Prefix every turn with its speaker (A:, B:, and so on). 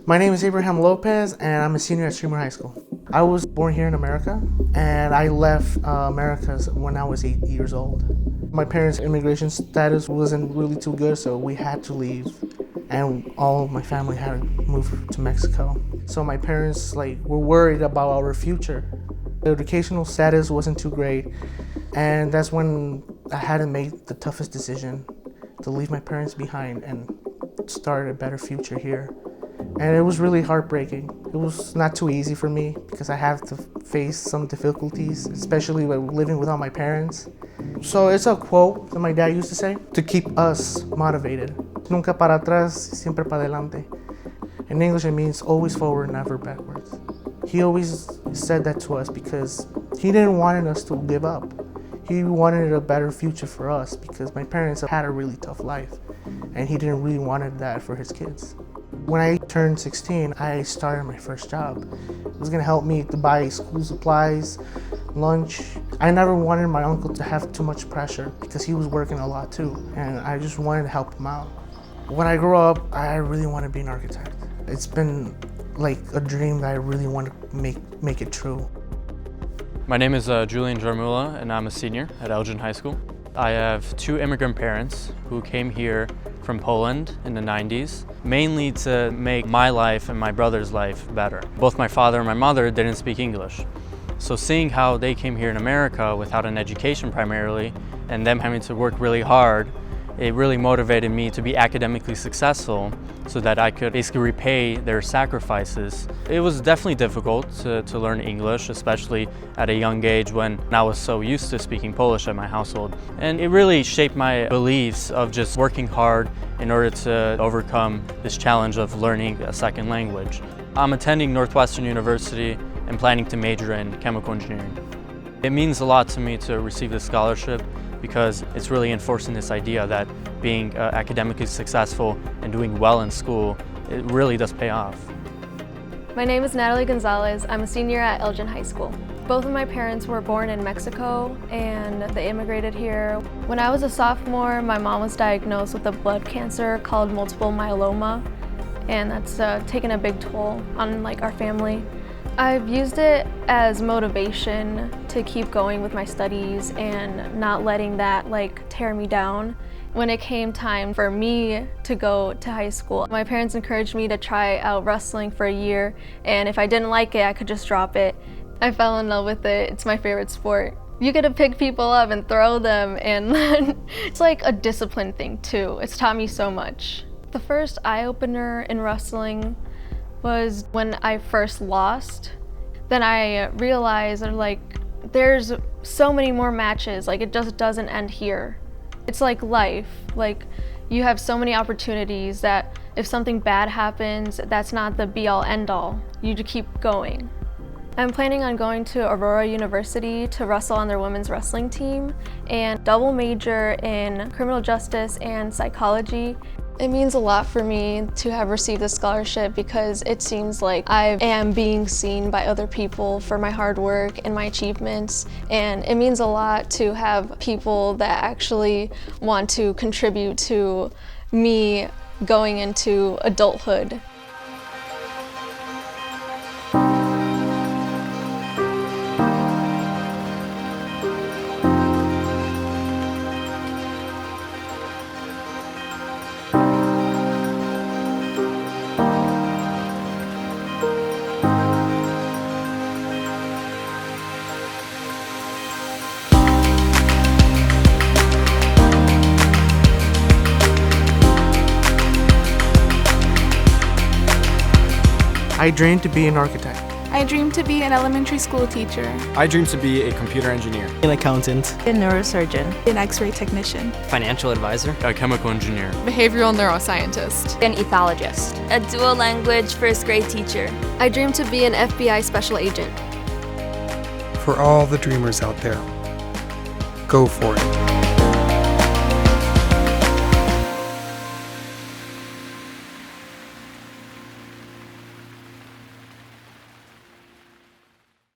A: My name is Abraham Lopez, and I'm a senior at Streamer High School. I was born here in America, and I left America when I was 8 years old. My parents' immigration status wasn't really too good, so we had to leave, and all of my family had to move to Mexico. So my parents were worried about our future. The educational status wasn't too great, and that's when I had to make the toughest decision to leave my parents behind and start a better future here. And it was really heartbreaking. It was not too easy for me because I have to face some difficulties, especially when living without my parents. So it's a quote that my dad used to say to keep us motivated. Nunca para atrás, siempre para adelante. In English, it means always forward, never backwards. He always said that to us because he didn't want us to give up. He wanted a better future for us because my parents had a really tough life, and he didn't really want that for his kids. When I turned 16, I started my first job. It was gonna help me to buy school supplies, lunch. I never wanted my uncle to have too much pressure because he was working a lot too, and I just wanted to help him out. When I grew up, I really want to be an architect. It's been like a dream that I really want to make it true.
B: My name is Julian Jarmula, and I'm a senior at Elgin High School. I have two immigrant parents who came here from Poland in the 90s, mainly to make my life and my brother's life better. Both my father and my mother didn't speak English. So seeing how they came here in America without an education primarily, and them having to work really hard, it really motivated me to be academically successful so that I could basically repay their sacrifices. It was definitely difficult to learn English, especially at a young age when I was so used to speaking Polish at my household. And it really shaped my beliefs of just working hard in order to overcome this challenge of learning a second language. I'm attending Northwestern University and planning to major in chemical engineering. It means a lot to me to receive this scholarship because it's really enforcing this idea that being academically successful and doing well in school, it really does pay off.
C: My name is Natalie Gonzalez. I'm a senior at Elgin High School. Both of my parents were born in Mexico and they immigrated here. When I was a sophomore, my mom was diagnosed with a blood cancer called multiple myeloma, and that's taken a big toll on our family. I've used it as motivation to keep going with my studies and not letting that tear me down. When it came time for me to go to high school, my parents encouraged me to try out wrestling for a year, and if I didn't like it, I could just drop it. I fell in love with it. It's my favorite sport. You get to pick people up and throw them, and it's like a discipline thing too. It's taught me so much. The first eye-opener in wrestling was when I first lost. Then I realized there's so many more matches, it just doesn't end here. It's like life, you have so many opportunities that if something bad happens, that's not the be-all end-all. You just keep going. I'm planning on going to Aurora University to wrestle on their women's wrestling team and double major in criminal justice and psychology. It means a lot for me to have received this scholarship because it seems like I am being seen by other people for my hard work and my achievements, and it means a lot to have people that actually want to contribute to me going into adulthood.
A: I dream to be an architect.
D: I dream to be an elementary school teacher.
E: I dream to be a computer engineer.
F: An accountant.
G: A neurosurgeon.
D: An X-ray technician.
H: Financial advisor.
B: A chemical engineer.
I: Behavioral neuroscientist.
J: An ethologist. A dual language first grade teacher.
C: I dream to be an FBI special agent.
K: For all the dreamers out there, go for it.